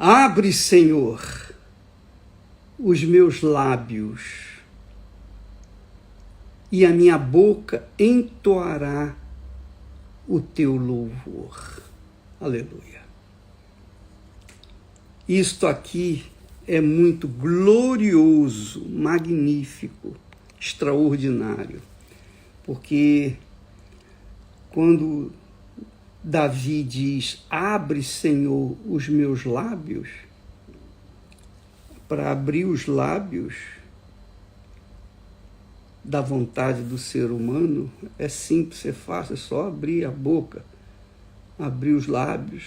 Abre, Senhor, os meus lábios, e a minha boca entoará o teu louvor. Aleluia. Isto aqui é muito glorioso, magnífico, extraordinário, porque quando Davi diz, abre, Senhor, os meus lábios, para abrir os lábios da vontade do ser humano, é simples, é fácil, é só abrir a boca, abrir os lábios.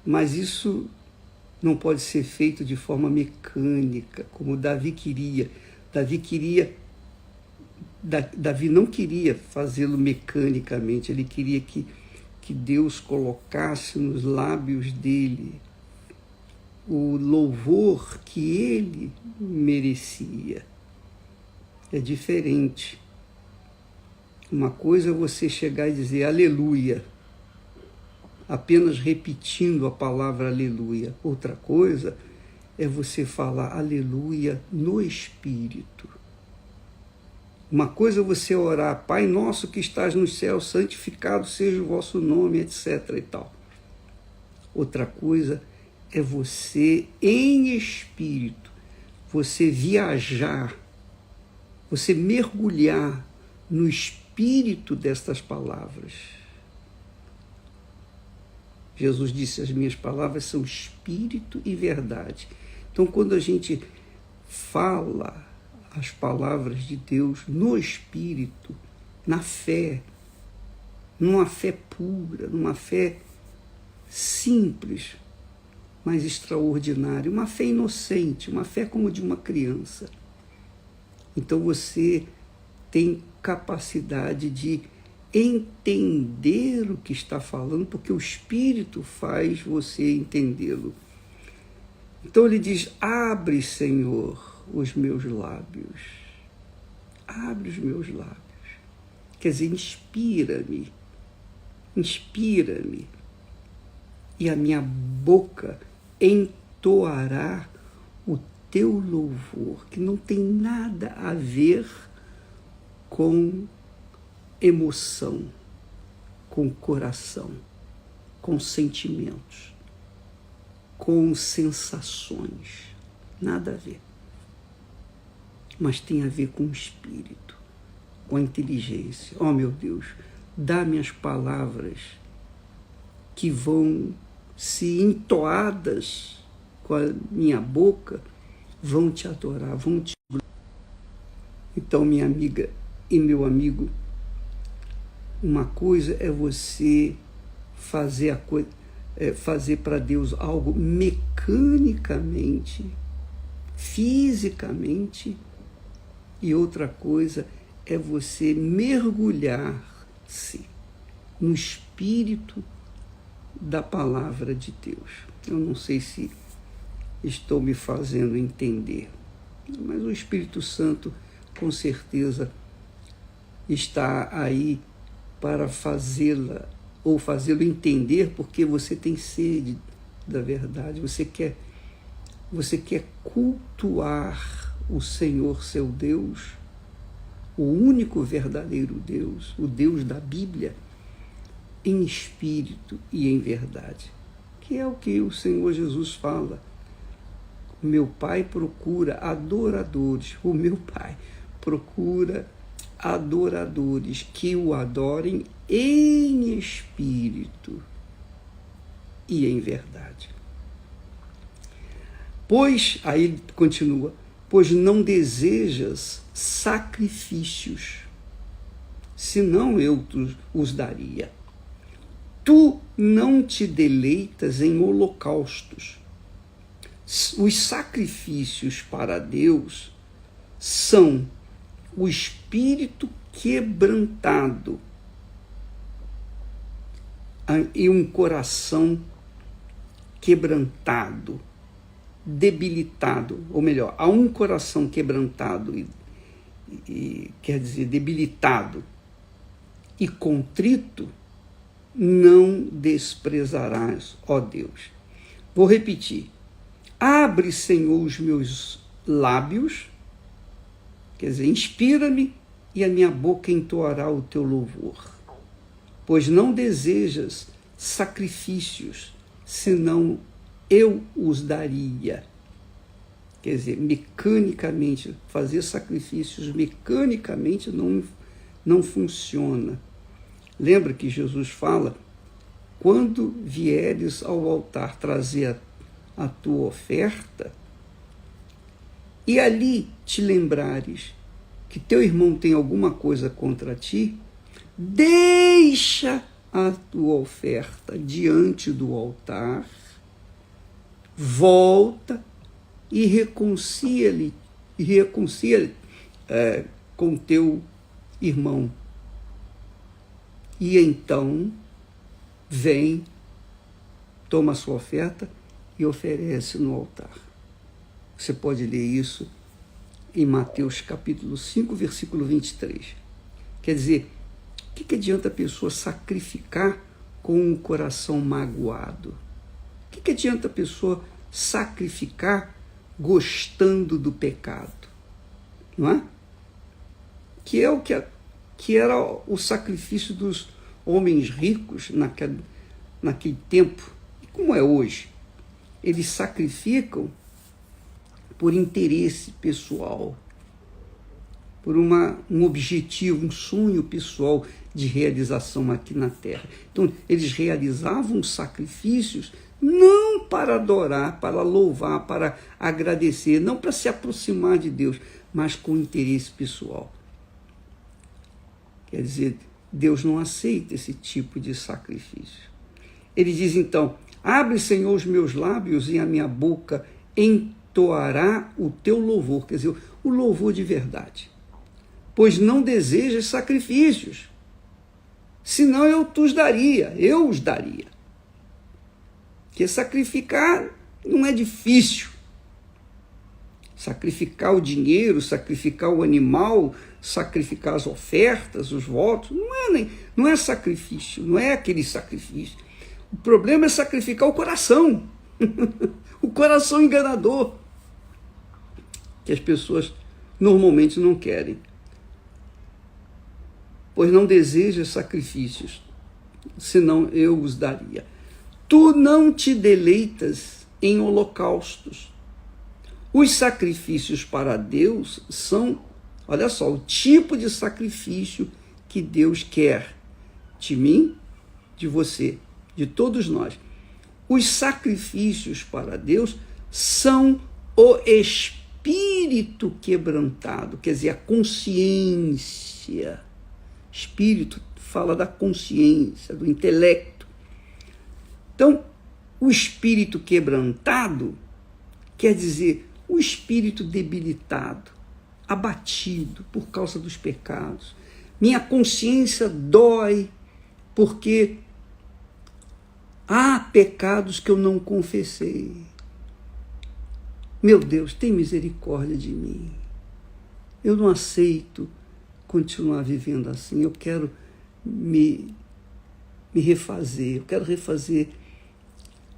Mas isso não pode ser feito de forma mecânica, como Davi queria. Davi não queria fazê-lo mecanicamente, ele queria que Deus colocasse nos lábios dele o louvor que ele merecia. É diferente. Uma coisa é você chegar e dizer aleluia, apenas repetindo a palavra aleluia. Outra coisa é você falar aleluia no Espírito. Uma coisa é você orar, Pai nosso que estás nos céus, santificado seja o vosso nome, etc. e tal. Outra coisa é você, em espírito, você viajar, você mergulhar no espírito destas palavras. Jesus disse, as minhas palavras são espírito e verdade. Então, quando a gente fala as palavras de Deus no Espírito, na fé, numa fé pura, numa fé simples, mas extraordinária, uma fé inocente, uma fé como de uma criança. Então você tem capacidade de entender o que está falando, porque o Espírito faz você entendê-lo. Então ele diz, abre, Senhor, os meus lábios. Abre os meus lábios. Quer dizer, inspira-me. Inspira-me. E a minha boca entoará o teu louvor, que não tem nada a ver com emoção, com coração, com sentimentos, com sensações. Nada a ver. Mas tem a ver com o espírito, com a inteligência. Oh, meu Deus, dá-me as palavras que vão, se entoadas com a minha boca, vão te adorar, vão te glorificar. Então, minha amiga e meu amigo, uma coisa é você fazer fazer para Deus algo mecanicamente, fisicamente, e outra coisa é você mergulhar-se no espírito da palavra de Deus. Eu não sei se estou me fazendo entender, mas o Espírito Santo, com certeza, está aí para fazê-la ou fazê-lo entender, porque você tem sede da verdade, você quer cultuar o Senhor, seu Deus, o único verdadeiro Deus, o Deus da Bíblia, em espírito e em verdade, que é o que o Senhor Jesus fala. Meu Pai procura adoradores, o meu Pai procura adoradores que o adorem em espírito e em verdade. Pois, aí ele continua, pois não desejas sacrifícios, senão eu os daria. Tu não te deleitas em holocaustos. Os sacrifícios para Deus são o espírito quebrantado e um coração quebrantado, debilitado, ou melhor, há um coração quebrantado e quer dizer debilitado e contrito, não desprezarás, ó Deus. Vou repetir. Abre, Senhor, os meus lábios, quer dizer, inspira-me e a minha boca entoará o teu louvor. Pois não desejas sacrifícios, senão eu os daria. Quer dizer, mecanicamente, fazer sacrifícios mecanicamente não funciona. Lembra que Jesus fala, quando vieres ao altar trazer a tua oferta, e ali te lembrares que teu irmão tem alguma coisa contra ti, deixa a tua oferta diante do altar, volta e reconcilia-te com teu irmão. E então vem, toma a sua oferta e oferece no altar. Você pode ler isso em Mateus capítulo 5, versículo 23. Quer dizer, o que adianta a pessoa sacrificar com um coração magoado? O que adianta a pessoa sacrificar gostando do pecado? Não é? Que é o que era o sacrifício dos homens ricos naquele tempo. E como é hoje? Eles sacrificam por interesse pessoal, por um objetivo, um sonho pessoal de realização aqui na Terra. Então, eles realizavam sacrifícios não para adorar, para louvar, para agradecer, não para se aproximar de Deus, mas com interesse pessoal. Quer dizer, Deus não aceita esse tipo de sacrifício. Ele diz então, abre, Senhor, os meus lábios e a minha boca entoará o teu louvor, quer dizer, o louvor de verdade. Pois não desejas sacrifícios, senão eu os daria. Porque sacrificar não é difícil. Sacrificar o dinheiro, sacrificar o animal, sacrificar as ofertas, os votos, não é sacrifício, não é aquele sacrifício. O problema é sacrificar o coração, o coração enganador, que as pessoas normalmente não querem. Pois não desejas sacrifícios, senão eu os daria. Tu não te deleitas em holocaustos. Os sacrifícios para Deus são, olha só, o tipo de sacrifício que Deus quer de mim, de você, de todos nós. Os sacrifícios para Deus são o espírito quebrantado, quer dizer, a consciência. Espírito fala da consciência, do intelecto. Então, o espírito quebrantado quer dizer o espírito debilitado, abatido por causa dos pecados. Minha consciência dói porque há pecados que eu não confessei. Meu Deus, tem misericórdia de mim. Eu não aceito continuar vivendo assim. Eu quero me refazer. Eu quero refazer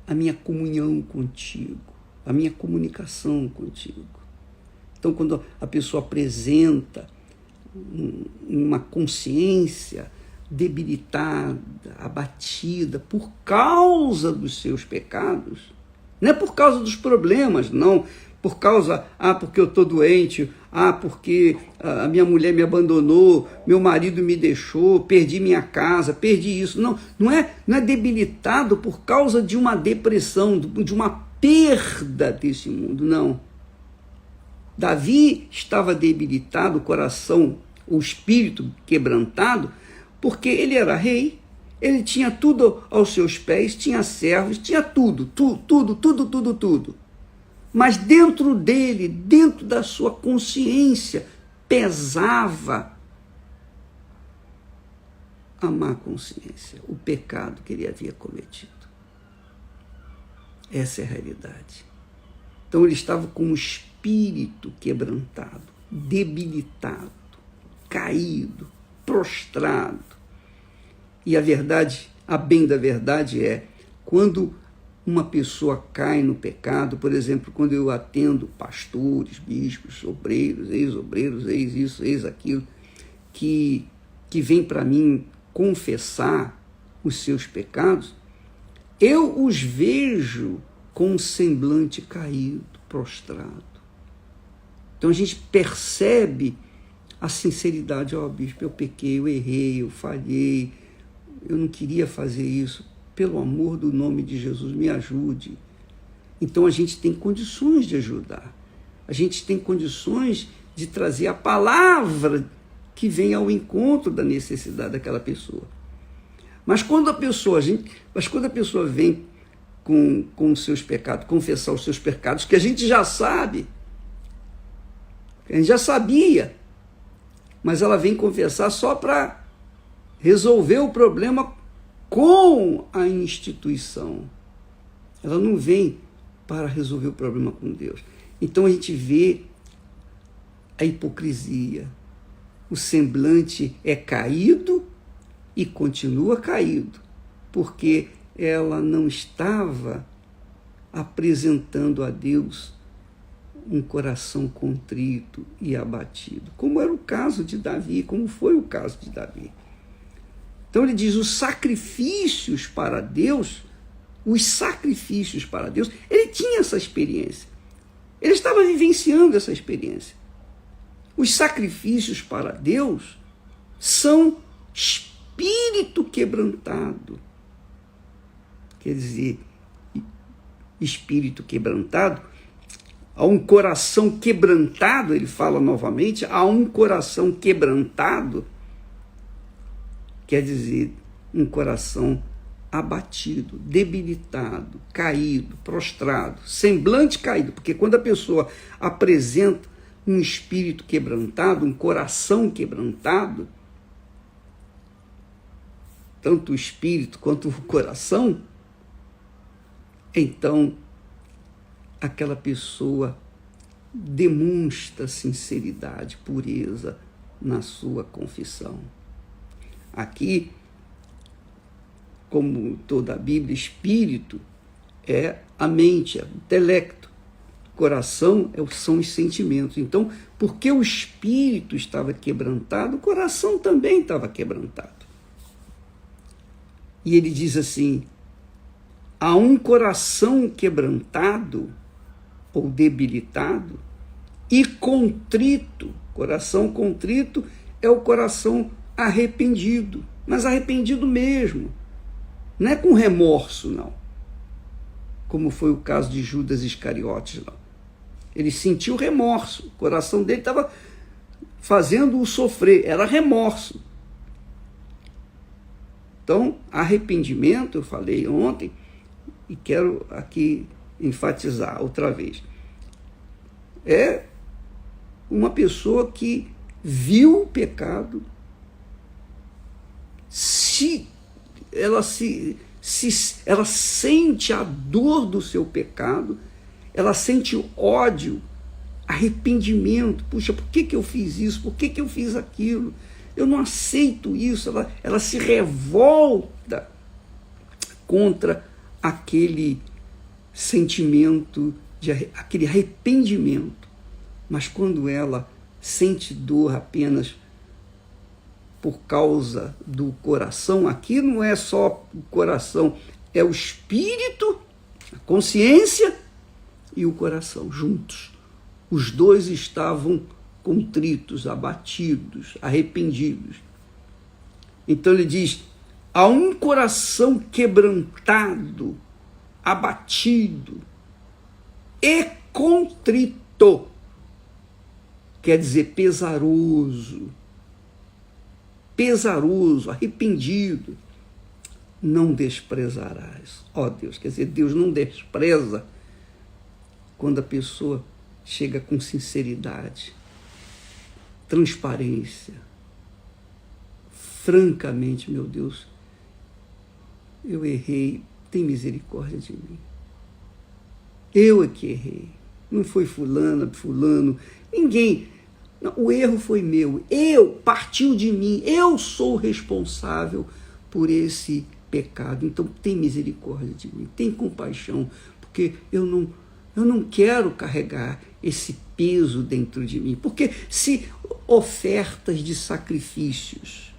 a minha comunhão contigo, a minha comunicação contigo. Então, quando a pessoa apresenta uma consciência debilitada, abatida por causa dos seus pecados, não é por causa dos problemas, não, por causa, porque eu estou doente, porque a minha mulher me abandonou, meu marido me deixou, perdi minha casa, perdi isso. Não é debilitado por causa de uma depressão, de uma perda desse mundo, não. Davi estava debilitado, o coração, o espírito quebrantado, porque ele era rei, ele tinha tudo aos seus pés, tinha servos, tinha tudo. Mas dentro dele, dentro da sua consciência, pesava a má consciência, o pecado que ele havia cometido. Essa é a realidade. Então ele estava com o espírito quebrantado, debilitado, caído, prostrado. E a verdade, a bem da verdade é, quando uma pessoa cai no pecado, por exemplo, quando eu atendo pastores, bispos, obreiros, ex isso, ex aquilo, que vem para mim confessar os seus pecados, eu os vejo com um semblante caído, prostrado. Então a gente percebe a sinceridade. Bispo, eu pequei, eu errei, eu falhei, eu não queria fazer isso. Pelo amor do nome de Jesus, me ajude. Então a gente tem condições de ajudar. A gente tem condições de trazer a palavra que vem ao encontro da necessidade daquela pessoa. Mas quando a pessoa vem com os seus pecados, confessar os seus pecados, que a gente já sabe, a gente já sabia, mas ela vem confessar só para resolver o problema com a instituição. Ela não vem para resolver o problema com Deus. Então a gente vê a hipocrisia. O semblante é caído e continua caído, porque ela não estava apresentando a Deus um coração contrito e abatido, como era o caso de Davi, como foi o caso de Davi. Então ele diz, os sacrifícios para Deus, ele tinha essa experiência. Ele estava vivenciando essa experiência. Os sacrifícios para Deus são espírito quebrantado. Quer dizer, espírito quebrantado, a um coração quebrantado, ele fala novamente, a um coração quebrantado, quer dizer, um coração abatido, debilitado, caído, prostrado, semblante caído, porque quando a pessoa apresenta um espírito quebrantado, um coração quebrantado, tanto o espírito quanto o coração, então aquela pessoa demonstra sinceridade, pureza na sua confissão. Aqui, como toda a Bíblia, espírito é a mente, é o intelecto. Coração são os sentimentos. Então, porque o espírito estava quebrantado, o coração também estava quebrantado. E ele diz assim, a um coração quebrantado ou debilitado e contrito. Coração contrito é o coração arrependido, mas arrependido mesmo. Não é com remorso, não. Como foi o caso de Judas Iscariotes, não. Ele sentiu remorso, o coração dele estava fazendo-o sofrer, era remorso. Então, arrependimento, eu falei ontem, e quero aqui enfatizar outra vez, é uma pessoa que viu o pecado, ela sente a dor do seu pecado, ela sente ódio, arrependimento. Puxa, por que eu fiz isso? Por que eu fiz aquilo? Eu não aceito isso. Ela se revolta contra aquele sentimento, aquele arrependimento. Mas quando ela sente dor apenas por causa do coração, aqui não é só o coração, é o espírito, a consciência e o coração juntos. Os dois estavam contritos, abatidos, arrependidos. Então ele diz, a um coração quebrantado, abatido e contrito, quer dizer pesaroso, arrependido, não desprezarás. Ó Deus, quer dizer, Deus não despreza quando a pessoa chega com sinceridade, transparência, francamente, meu Deus, eu errei, tem misericórdia de mim. Eu é que errei, não foi fulano, ninguém. Não, o erro foi meu, partiu de mim, eu sou responsável por esse pecado. Então tem misericórdia de mim, tem compaixão, porque eu não quero carregar esse peso dentro de mim. Porque se ofertas de sacrifícios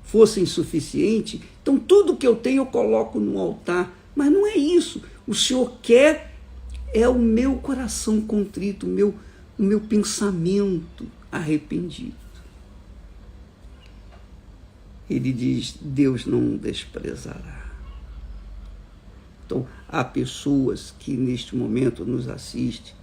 fossem suficientes, então tudo que eu tenho eu coloco no altar. Mas não é isso. O Senhor quer o meu coração contrito, o meu pensamento arrependido. Ele diz, Deus não desprezará. Então, há pessoas que neste momento nos assistem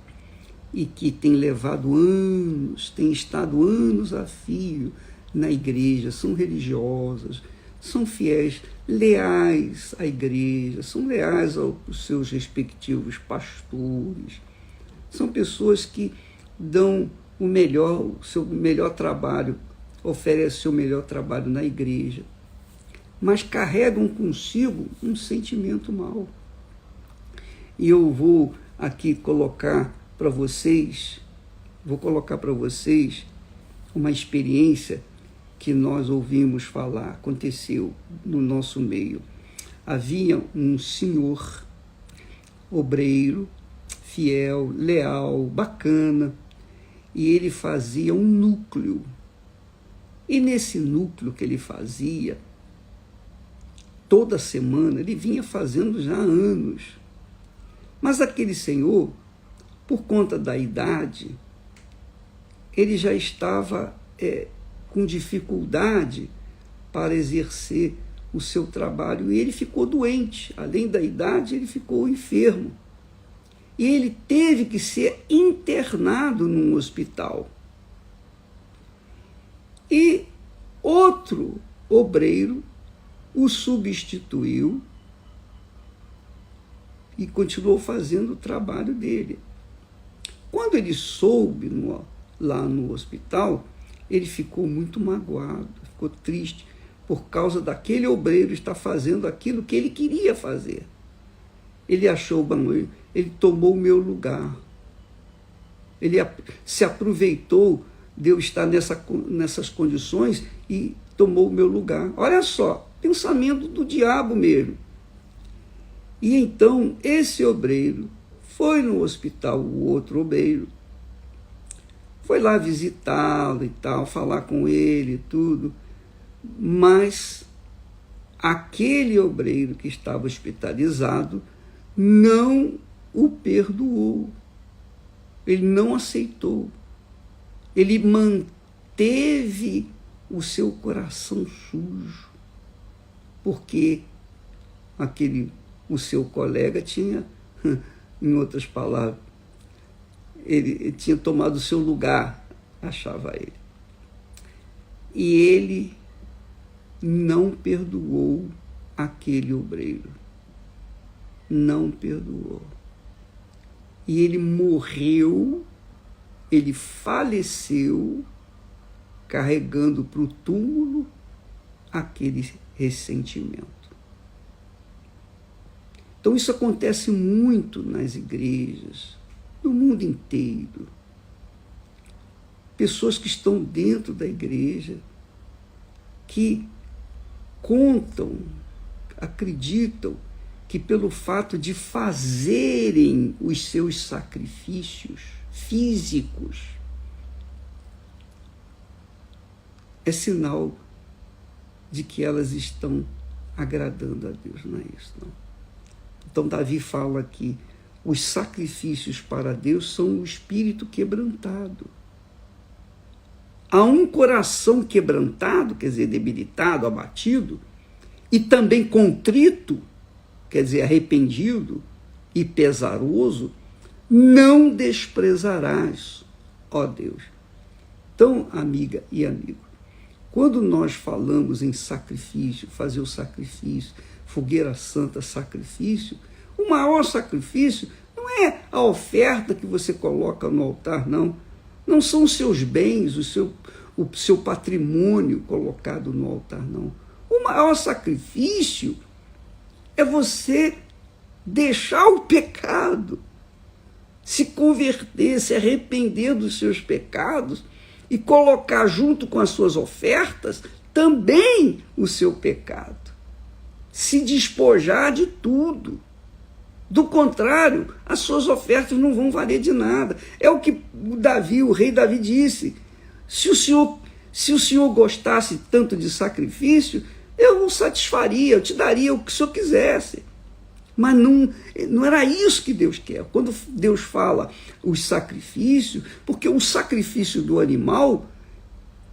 e que têm levado anos, têm estado anos a fio na igreja, são religiosas, são fiéis, leais à igreja, são leais aos seus respectivos pastores, são pessoas que dão o seu melhor trabalho, oferecem o seu melhor trabalho na igreja, mas carregam consigo um sentimento mau. E eu vou aqui colocar para vocês uma experiência que nós ouvimos falar, aconteceu no nosso meio. Havia um senhor, obreiro, fiel, leal, bacana, e ele fazia um núcleo. E nesse núcleo que ele fazia, toda semana, ele vinha fazendo já há anos. Mas aquele senhor, por conta da idade, ele já estava com dificuldade para exercer o seu trabalho. E ele ficou doente. Além da idade, ele ficou enfermo. E ele teve que ser internado num hospital. E outro obreiro o substituiu e continuou fazendo o trabalho dele. Quando ele soube lá no hospital, ele ficou muito magoado, ficou triste, por causa daquele obreiro estar fazendo aquilo que ele queria fazer. Ele achou, ele tomou o meu lugar. Ele se aproveitou de eu estar nessas condições e tomou o meu lugar. Olha só, pensamento do diabo mesmo. E então esse obreiro foi no hospital, o outro obreiro, foi lá visitá-lo e tal, falar com ele e tudo, mas aquele obreiro que estava hospitalizado não o perdoou, ele não aceitou, ele manteve o seu coração sujo, porque o seu colega tinha, em outras palavras, ele tinha tomado o seu lugar, achava ele. E ele não perdoou aquele obreiro. Não perdoou. E ele morreu, ele faleceu, carregando para o túmulo aquele ressentimento. Então isso acontece muito nas igrejas, no mundo inteiro. Pessoas que estão dentro da igreja, que contam, acreditam que pelo fato de fazerem os seus sacrifícios físicos, é sinal de que elas estão agradando a Deus. Não é isso, não. Então Davi fala aqui, os sacrifícios para Deus são o espírito quebrantado. Há um coração quebrantado, quer dizer, debilitado, abatido, e também contrito, quer dizer, arrependido e pesaroso, não desprezarás, ó Deus. Então, amiga e amigo, quando nós falamos em sacrifício, fazer o sacrifício, fogueira santa, sacrifício, o maior sacrifício não é a oferta que você coloca no altar, não. Não são os seus bens, o seu patrimônio colocado no altar, não. O maior sacrifício é você deixar o pecado, se converter, se arrepender dos seus pecados e colocar junto com as suas ofertas também o seu pecado. se despojar de tudo. Do contrário, as suas ofertas não vão valer de nada. É o que o rei Davi disse. Se o Senhor gostasse tanto de sacrifício, eu o satisfaria, eu te daria o que o Senhor quisesse. Mas não era isso que Deus quer. Quando Deus fala os sacrifícios, porque o sacrifício do animal,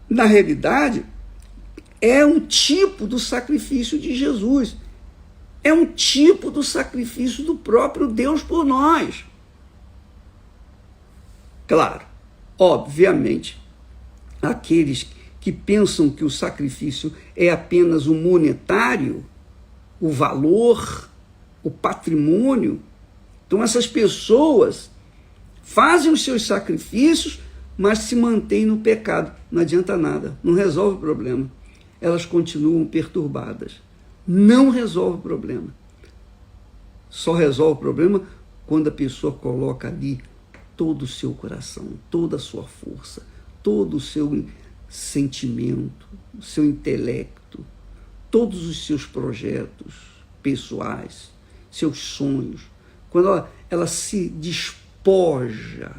na realidade, é um tipo do sacrifício de Jesus. É um tipo do sacrifício do próprio Deus por nós. Claro, obviamente, aqueles que pensam que o sacrifício é apenas o monetário, o valor, o patrimônio, então essas pessoas fazem os seus sacrifícios, mas se mantêm no pecado. Não adianta nada, não resolve o problema. Elas continuam perturbadas. Não resolve o problema. Só resolve o problema quando a pessoa coloca ali todo o seu coração, toda a sua força, todo o seu sentimento, o seu intelecto, todos os seus projetos pessoais, seus sonhos. Quando ela se despoja,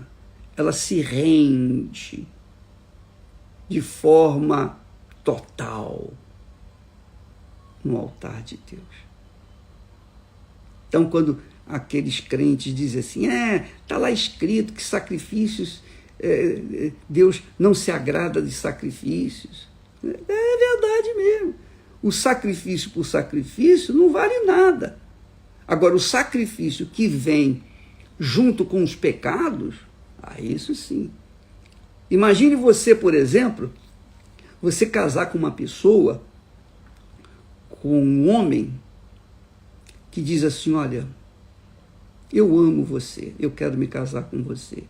ela se rende de forma total no altar de Deus. Então, quando aqueles crentes dizem assim, está lá escrito que sacrifícios, Deus não se agrada de sacrifícios. É verdade mesmo. O sacrifício por sacrifício não vale nada. Agora, o sacrifício que vem junto com os pecados, isso sim. Imagine você, por exemplo, você casar com uma pessoa, com um homem que diz assim, olha, eu amo você, eu quero me casar com você.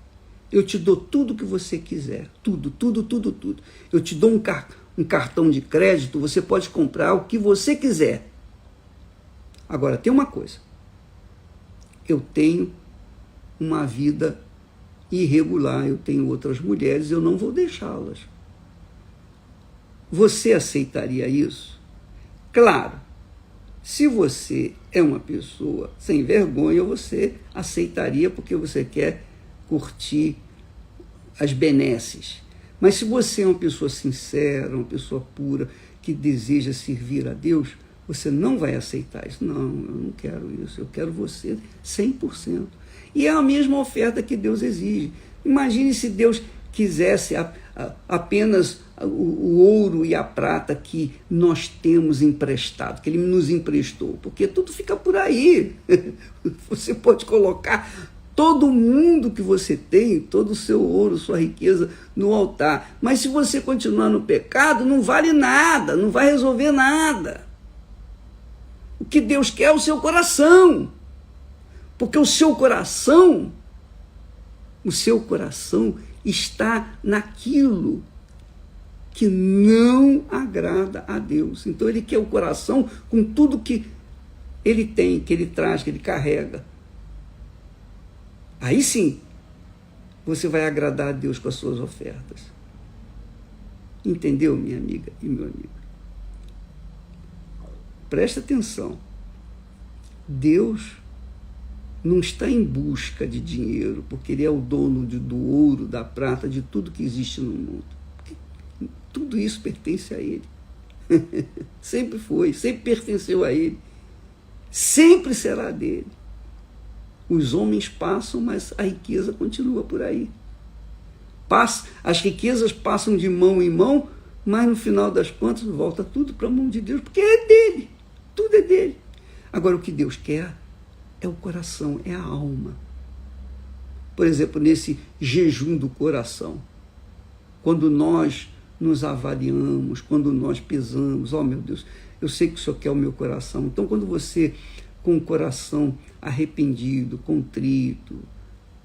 Eu te dou tudo que você quiser, tudo. Eu te dou um cartão de crédito, você pode comprar o que você quiser. Agora, tem uma coisa. Eu tenho uma vida irregular, eu tenho outras mulheres, eu não vou deixá-las. Você aceitaria isso? Claro, se você é uma pessoa sem vergonha, você aceitaria porque você quer curtir as benesses. Mas se você é uma pessoa sincera, uma pessoa pura, que deseja servir a Deus, você não vai aceitar isso. Não, eu não quero isso, eu quero você 100%. E é a mesma oferta que Deus exige. Imagine se Deus quisesse apenas o ouro e a prata que nós temos emprestado, que Ele nos emprestou, porque tudo fica por aí. Você pode colocar todo mundo que você tem, todo o seu ouro, sua riqueza no altar, mas se você continuar no pecado, não vale nada, não vai resolver nada. O que Deus quer é o seu coração, porque o seu coração está naquilo que não agrada a Deus. Então Ele quer o coração com tudo que Ele tem, que Ele traz, que Ele carrega. Aí sim, você vai agradar a Deus com as suas ofertas. Entendeu, minha amiga e meu amigo? Presta atenção. Deus não está em busca de dinheiro, porque Ele é o dono do ouro, da prata, de tudo que existe no mundo. Tudo isso pertence a Ele. Sempre foi, sempre pertenceu a Ele. Sempre será dele. Os homens passam, mas a riqueza continua por aí. As riquezas passam de mão em mão, mas no final das contas volta tudo para a mão de Deus, porque é dele. Tudo é dele. Agora, o que Deus quer é o coração, é a alma. Por exemplo, nesse jejum do coração, quando nós nos avaliamos, quando nós pesamos, meu Deus, eu sei que o Senhor quer o meu coração. Então, quando você, com o coração arrependido, contrito,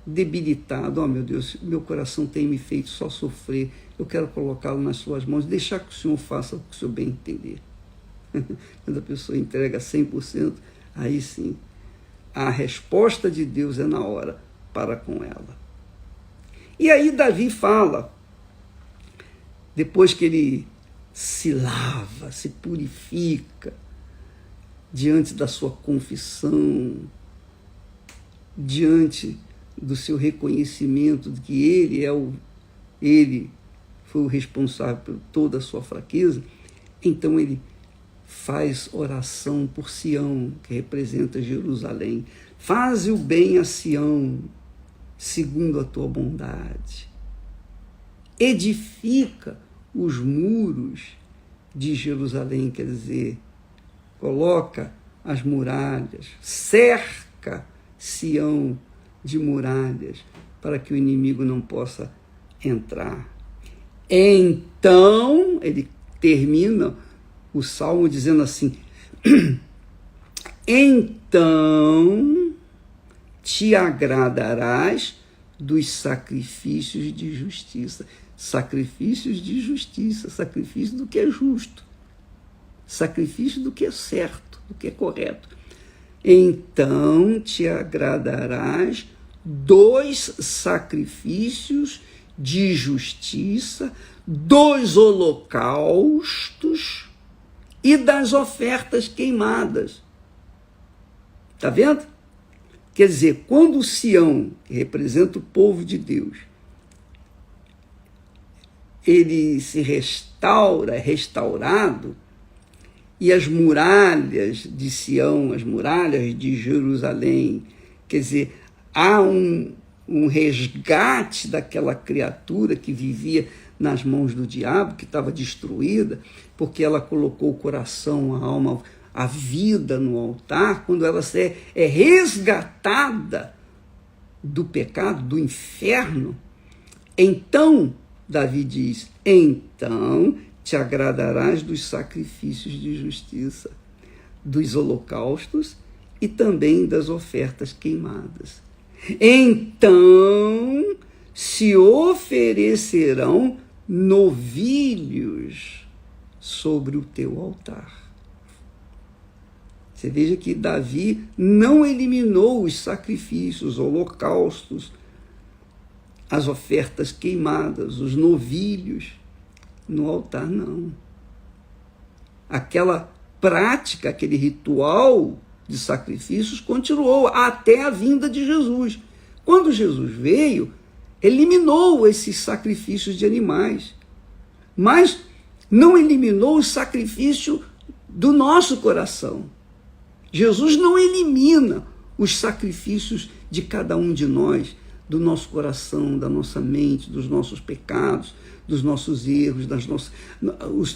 debilitado, meu Deus, meu coração tem me feito só sofrer, eu quero colocá-lo nas suas mãos, deixar que o Senhor faça o que o Senhor bem entender. Quando a pessoa entrega 100%, aí sim, a resposta de Deus é na hora para com ela. E aí Davi fala, depois que ele se lava, se purifica, diante da sua confissão, diante do seu reconhecimento de que ele foi o responsável por toda a sua fraqueza, então ele faz oração por Sião, que representa Jerusalém. Faze o bem a Sião, segundo a tua bondade. Edifica os muros de Jerusalém, quer dizer, coloca as muralhas, cerca Sião de muralhas, para que o inimigo não possa entrar. Então, ele termina o salmo dizendo assim: então te agradarás dos sacrifícios de justiça. Sacrifícios de justiça, sacrifício do que é justo, sacrifício do que é certo, do que é correto. Então te agradarás dos sacrifícios de justiça, dos holocaustos e das ofertas queimadas. Está vendo? Quer dizer, quando Sião, que representa o povo de Deus, ele se restaura, é restaurado, e as muralhas de Sião, as muralhas de Jerusalém, quer dizer, há um resgate daquela criatura que vivia nas mãos do diabo, que estava destruída, porque ela colocou o coração, a alma, a vida no altar. Quando ela é resgatada do pecado, do inferno, então, Davi diz, então te agradarás dos sacrifícios de justiça, dos holocaustos e também das ofertas queimadas. Então se oferecerão novilhos sobre o teu altar. Você veja que Davi não eliminou os sacrifícios, os holocaustos, as ofertas queimadas, os novilhos no altar, não. Aquela prática, aquele ritual de sacrifícios continuou até a vinda de Jesus. Quando Jesus veio, eliminou esses sacrifícios de animais, mas não eliminou o sacrifício do nosso coração. Jesus não elimina os sacrifícios de cada um de nós, do nosso coração, da nossa mente, dos nossos pecados, dos nossos erros,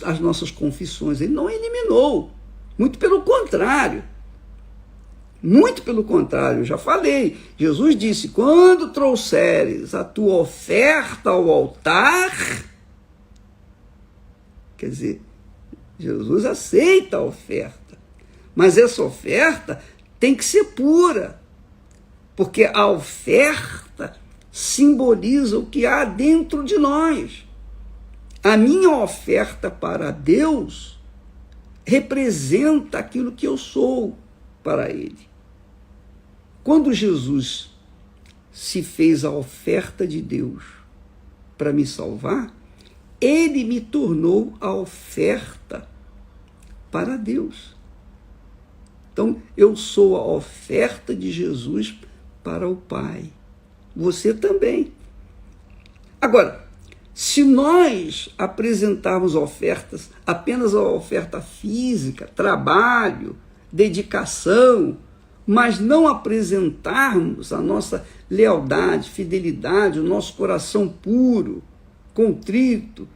as nossas confissões. Ele não eliminou. Muito pelo contrário. Muito pelo contrário, eu já falei. Jesus disse, quando trouxeres a tua oferta ao altar, quer dizer, Jesus aceita a oferta, mas essa oferta tem que ser pura, porque a oferta simboliza o que há dentro de nós. A minha oferta para Deus representa aquilo que eu sou para Ele. Quando Jesus se fez a oferta de Deus para me salvar, Ele me tornou a oferta para Deus. Então, eu sou a oferta de Jesus para o Pai. Você também. Agora, se nós apresentarmos ofertas, apenas a oferta física, trabalho, dedicação, mas não apresentarmos a nossa lealdade, fidelidade, o nosso coração puro, contrito,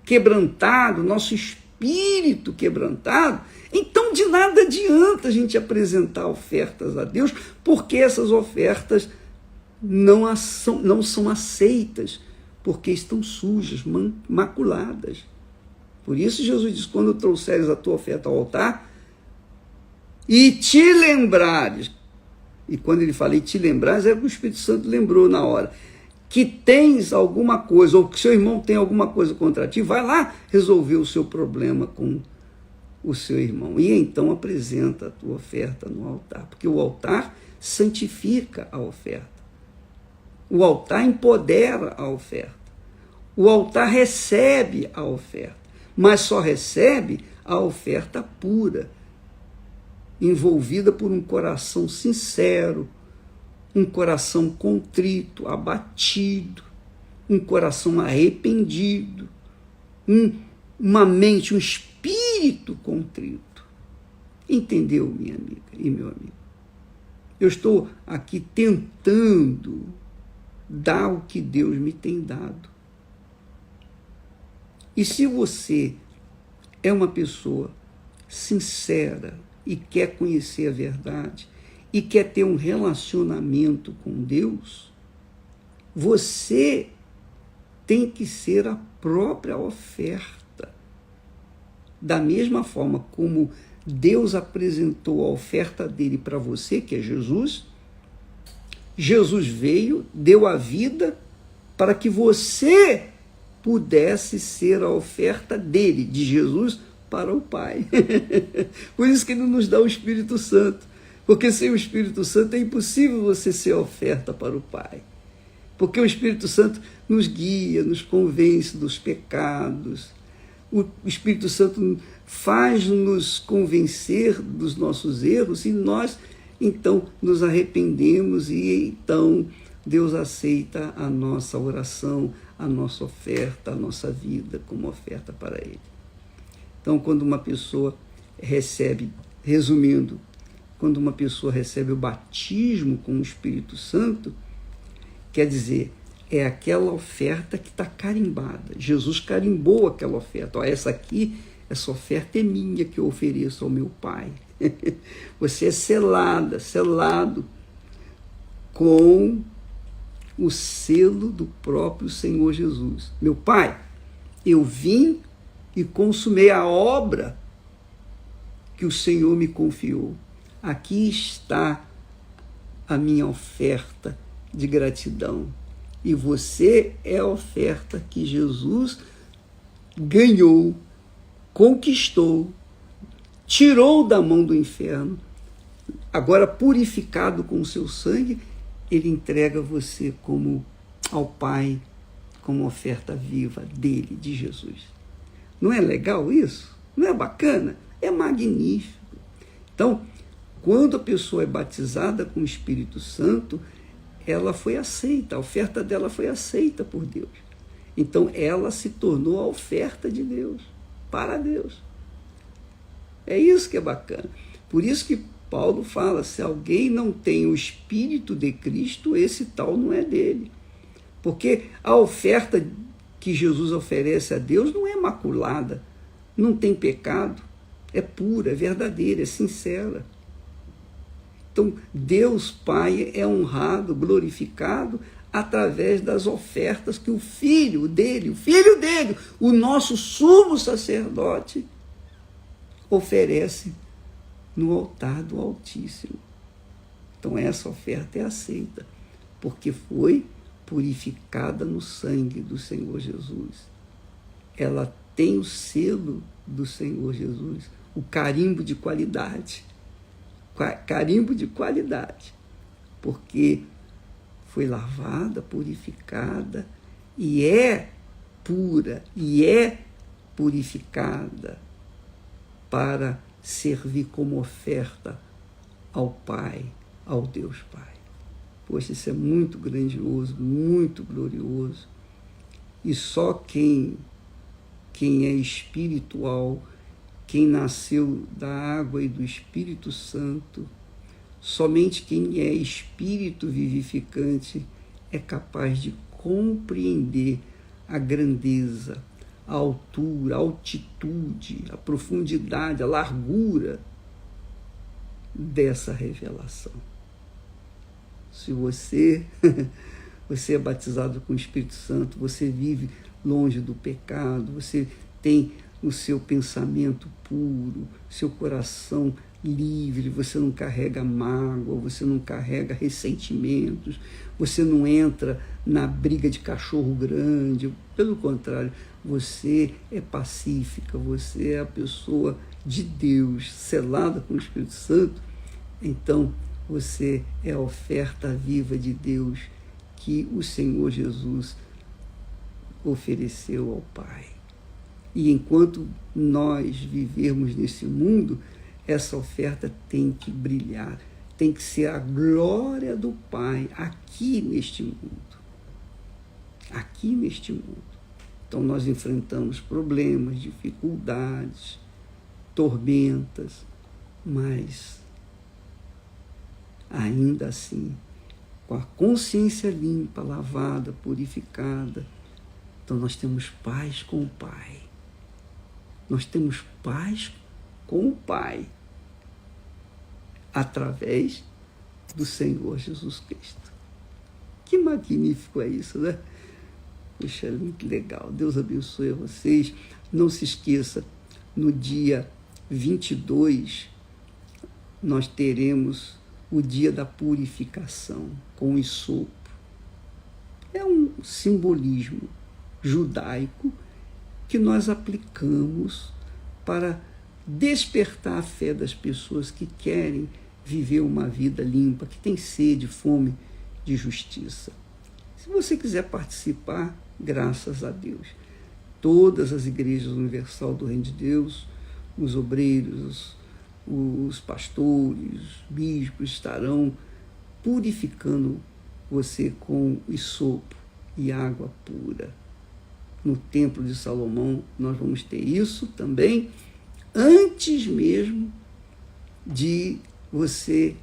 quebrantado, nosso espírito quebrantado, então de nada adianta a gente apresentar ofertas a Deus, porque essas ofertas não são aceitas, porque estão sujas, maculadas. Por isso Jesus diz, quando trouxeres a tua oferta ao altar, e te lembrares, e quando ele fala e te lembrares, é que o Espírito Santo lembrou na hora, que tens alguma coisa, ou que seu irmão tem alguma coisa contra ti, vai lá resolver o seu problema com o seu irmão. E então apresenta a tua oferta no altar, porque o altar santifica a oferta. O altar empodera a oferta. O altar recebe a oferta, mas só recebe a oferta pura. envolvida por um coração sincero, um coração contrito, abatido, um coração arrependido, uma mente, um espírito contrito. Entendeu, minha amiga e meu amigo? Eu estou aqui tentando dar o que Deus me tem dado. E se você é uma pessoa sincera e quer conhecer a verdade e quer ter um relacionamento com Deus, você tem que ser a própria oferta. Da mesma forma como Deus apresentou a oferta dele para você, que é Jesus, Jesus veio, deu a vida para que você pudesse ser a oferta dele, de Jesus, para o Pai. Por isso que ele nos dá o Espírito Santo, porque sem o Espírito Santo é impossível você ser a oferta para o Pai. Porque o Espírito Santo nos guia, nos convence dos pecados. O Espírito Santo faz-nos convencer dos nossos erros e nós, então, nos arrependemos e, então, Deus aceita a nossa oração, a nossa oferta, a nossa vida como oferta para Ele. Então, quando uma pessoa recebe, resumindo, quando uma pessoa recebe o batismo com o Espírito Santo, quer dizer, é aquela oferta que está carimbada. Jesus carimbou aquela oferta. Ó, essa oferta é minha que eu ofereço ao meu Pai. Você é selado com o selo do próprio Senhor Jesus. Meu Pai, eu vim e consumei a obra que o Senhor me confiou. Aqui está a minha oferta de gratidão. E você é a oferta que Jesus ganhou, conquistou, tirou da mão do inferno, agora purificado com o seu sangue, ele entrega você como ao Pai, como oferta viva dele, de Jesus. Não é legal isso? Não é bacana? É magnífico. Então, quando a pessoa é batizada com o Espírito Santo, ela foi aceita, a oferta dela foi aceita por Deus. Então, ela se tornou a oferta de Deus, para Deus. É isso que é bacana. Por isso que Paulo fala, se alguém não tem o Espírito de Cristo, esse tal não é dele. Porque a oferta que Jesus oferece a Deus não é maculada, não tem pecado, é pura, é verdadeira, é sincera. Então, Deus Pai é honrado, glorificado, através das ofertas que o Filho dele, o nosso sumo sacerdote, oferece no altar do Altíssimo. Então, essa oferta é aceita, porque foi purificada no sangue do Senhor Jesus. Ela tem o selo do Senhor Jesus, o carimbo de qualidade. Carimbo de qualidade, porque foi lavada, purificada, e é pura, e é purificada para servir como oferta ao Pai, ao Deus Pai. Poxa, isso é muito grandioso, muito glorioso. E só quem é espiritual, quem nasceu da água e do Espírito Santo, somente quem é espírito vivificante é capaz de compreender a grandeza, a altura, a altitude, a profundidade, a largura dessa revelação. Se você é batizado com o Espírito Santo, você vive longe do pecado, você tem o seu pensamento puro, seu coração livre, você não carrega mágoa, você não carrega ressentimentos, você não entra na briga de cachorro grande, pelo contrário, você é pacífica, você é a pessoa de Deus, selada com o Espírito Santo, então você é a oferta viva de Deus que o Senhor Jesus ofereceu ao Pai. E enquanto nós vivermos nesse mundo, essa oferta tem que brilhar, tem que ser a glória do Pai aqui neste mundo. Aqui neste mundo. Então nós enfrentamos problemas, dificuldades, tormentas, mas ainda assim, com a consciência limpa, lavada, purificada, então nós temos paz com o Pai. Nós temos paz com o Pai através do Senhor Jesus Cristo. Que magnífico é isso, né? Puxa, é muito legal. Deus abençoe a vocês. Não se esqueça, no dia 22, nós teremos o dia da purificação com o hisopo. É um simbolismo judaico que nós aplicamos para despertar a fé das pessoas que querem viver uma vida limpa, que têm sede, fome de justiça. Se você quiser participar, graças a Deus, todas as igrejas universal do Reino de Deus, os obreiros, os pastores, os bispos estarão purificando você com hisopo e água pura. No Templo de Salomão nós vamos ter isso também, antes mesmo de você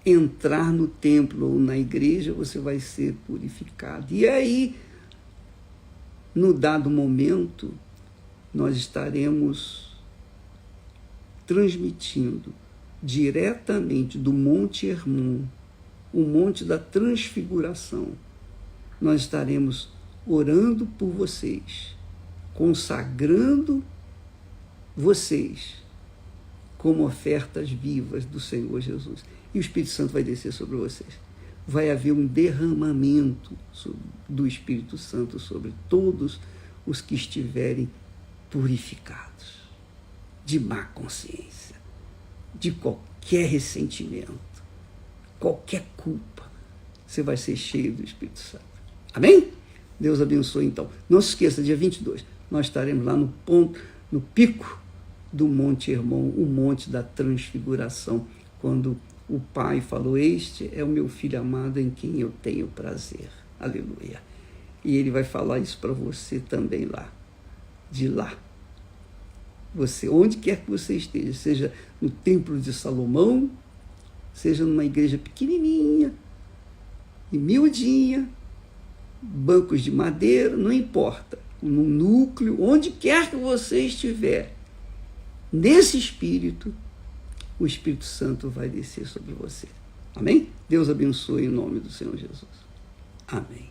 entrar no templo ou na igreja, você vai ser purificado. E aí, no dado momento, nós estaremos transmitindo diretamente do Monte Hermon, o Monte da Transfiguração. Nós estaremos orando por vocês, consagrando vocês como ofertas vivas do Senhor Jesus. E o Espírito Santo vai descer sobre vocês. Vai haver um derramamento do Espírito Santo sobre todos os que estiverem purificados de má consciência, de qualquer ressentimento, qualquer culpa. Você vai ser cheio do Espírito Santo. Amém? Deus abençoe então. Não se esqueça, dia 22, nós estaremos lá no pico do Monte Hermon, o Monte da Transfiguração, quando o Pai falou: este é o meu Filho amado em quem eu tenho prazer. Aleluia. E Ele vai falar isso para você também lá, de lá. Você, onde quer que você esteja, seja no Templo de Salomão, seja numa igreja pequenininha, humildinha, bancos de madeira, não importa, num núcleo, onde quer que você estiver, nesse Espírito, o Espírito Santo vai descer sobre você. Amém? Deus abençoe em nome do Senhor Jesus. Amém.